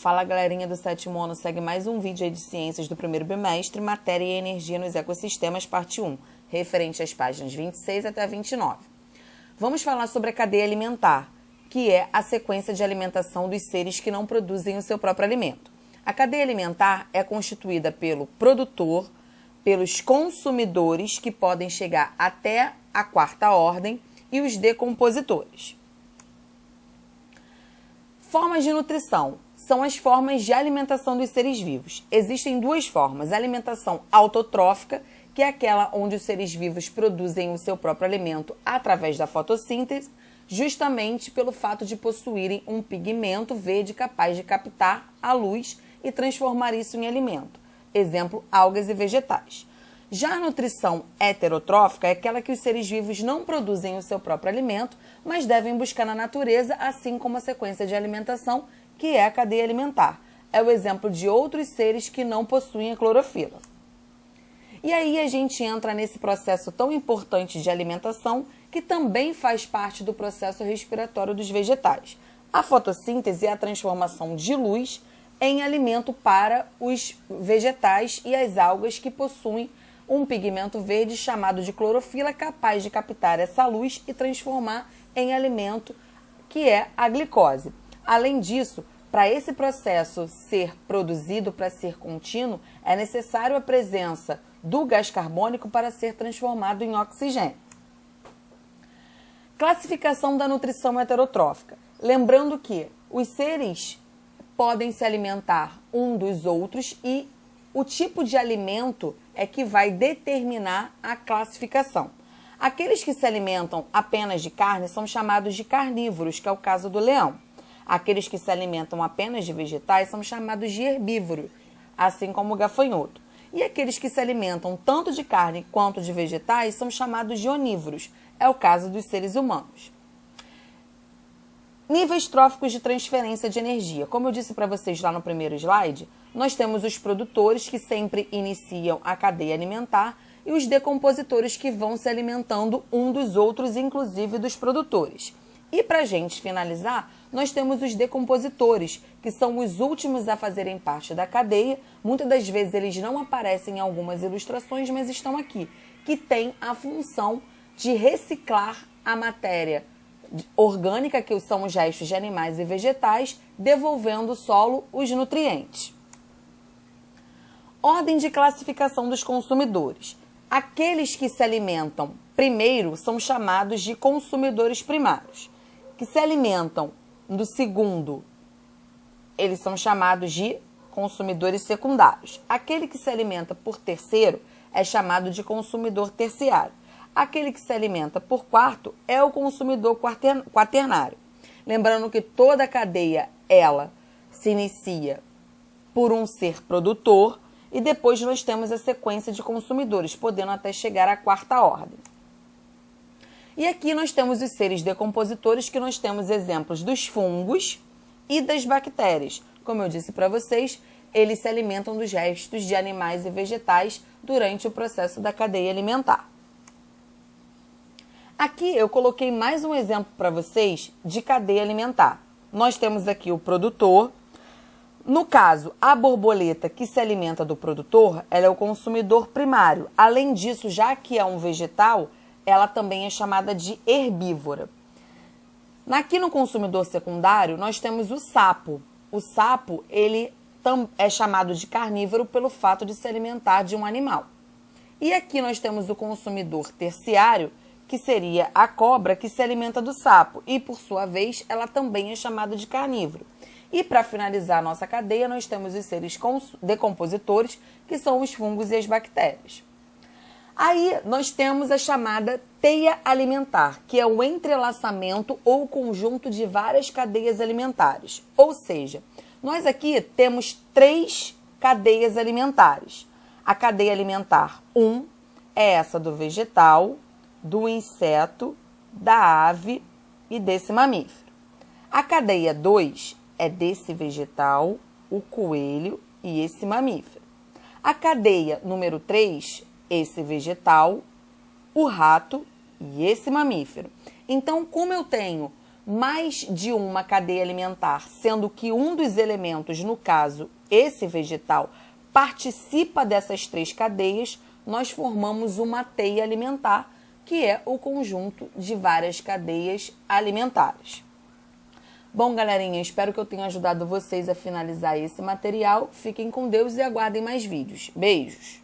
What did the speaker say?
Fala, galerinha do sétimo ano, segue mais um vídeo aí de ciências do primeiro bimestre, matéria e energia nos ecossistemas, parte 1, referente às páginas 26 até 29. Vamos falar sobre a cadeia alimentar, que é a sequência de alimentação dos seres que não produzem o seu próprio alimento. A cadeia alimentar é constituída pelo produtor, pelos consumidores, que podem chegar até a quarta ordem, e os decompositores. Formas de nutrição são as formas de alimentação dos seres vivos. Existem duas formas: a alimentação autotrófica, que é aquela onde os seres vivos produzem o seu próprio alimento através da fotossíntese, justamente pelo fato de possuírem um pigmento verde capaz de captar a luz e transformar isso em alimento. Exemplo, algas e vegetais. Já a nutrição heterotrófica é aquela que os seres vivos não produzem o seu próprio alimento, mas devem buscar na natureza, assim como a sequência de alimentação, que é a cadeia alimentar. É o exemplo de outros seres que não possuem a clorofila. E aí a gente entra nesse processo tão importante de alimentação, que também faz parte do processo respiratório dos vegetais. A fotossíntese é a transformação de luz em alimento para os vegetais e as algas, que possuem um pigmento verde chamado de clorofila, capaz de captar essa luz e transformar em alimento, que é a glicose. Além disso, para esse processo ser produzido, para ser contínuo, é necessário a presença do gás carbônico para ser transformado em oxigênio. Classificação da nutrição heterotrófica. Lembrando que os seres podem se alimentar um dos outros e o tipo de alimento é que vai determinar a classificação. Aqueles que se alimentam apenas de carne são chamados de carnívoros, que é o caso do leão. Aqueles que se alimentam apenas de vegetais são chamados de herbívoros, assim como o gafanhoto. E aqueles que se alimentam tanto de carne quanto de vegetais são chamados de onívoros, é o caso dos seres humanos. Níveis tróficos de transferência de energia. Como eu disse para vocês lá no primeiro slide, nós temos os produtores, que sempre iniciam a cadeia alimentar, e os decompositores, que vão se alimentando um dos outros, inclusive dos produtores. E para a gente finalizar, nós temos os decompositores, que são os últimos a fazerem parte da cadeia. Muitas das vezes eles não aparecem em algumas ilustrações, mas estão aqui, que tem a função de reciclar a matéria orgânica, que são os restos de animais e vegetais, devolvendo ao solo os nutrientes. Ordem de classificação dos consumidores. Aqueles que se alimentam primeiro são chamados de consumidores primários. Que se alimentam do segundo, eles são chamados de consumidores secundários. Aquele que se alimenta por terceiro é chamado de consumidor terciário. Aquele que se alimenta por quarto é o consumidor quaternário. Lembrando que toda a cadeia, ela se inicia por um ser produtor e depois nós temos a sequência de consumidores, podendo até chegar à quarta ordem. E aqui nós temos os seres decompositores, que nós temos exemplos dos fungos e das bactérias. Como eu disse para vocês, eles se alimentam dos restos de animais e vegetais durante o processo da cadeia alimentar. Aqui eu coloquei mais um exemplo para vocês de cadeia alimentar. Nós temos aqui o produtor. No caso, a borboleta, que se alimenta do produtor, ela é o consumidor primário. Além disso, já que é um vegetal, ela também é chamada de herbívora. Aqui no consumidor secundário, nós temos o sapo. O sapo, ele é chamado de carnívoro pelo fato de se alimentar de um animal. E aqui nós temos o consumidor terciário, que seria a cobra, que se alimenta do sapo. E, por sua vez, ela também é chamada de carnívoro. E, para finalizar a nossa cadeia, nós temos os seres decompositores, que são os fungos e as bactérias. Aí, nós temos a chamada teia alimentar, que é o entrelaçamento ou conjunto de várias cadeias alimentares. Ou seja, nós aqui temos 3 cadeias alimentares. A cadeia alimentar 1 é essa do vegetal, do inseto, da ave e desse mamífero. A cadeia 2 é desse vegetal, o coelho e esse mamífero. A cadeia número 3, esse vegetal, o rato e esse mamífero. Então, como eu tenho mais de uma cadeia alimentar, sendo que um dos elementos, no caso, esse vegetal, participa dessas 3 cadeias, nós formamos uma teia alimentar, que é o conjunto de várias cadeias alimentares. Bom, galerinha, espero que eu tenha ajudado vocês a finalizar esse material. Fiquem com Deus e aguardem mais vídeos. Beijos!